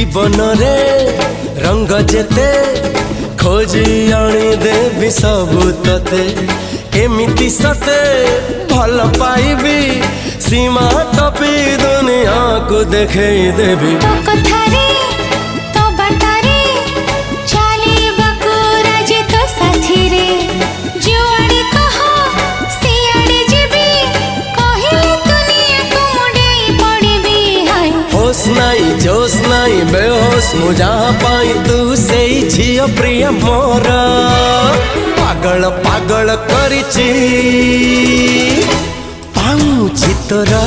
जीवन रे रंग जेते खोजी आनी देवी सबू तते एमिति सते भल पाइबी सीमा टपी दुनिया को देखे देवी तो कथारे तो बातारे चाली बकुराज तो साथी रे जुआड़े कहो सियाड़े जीबी कहिले दुनिया को मुड़े पड़बी हाय होश नाई जोश नाई बेहोश मु जहाँ पाई तू से झियो प्रिय मोर पागल पागल करिची पाऊँ चितरा।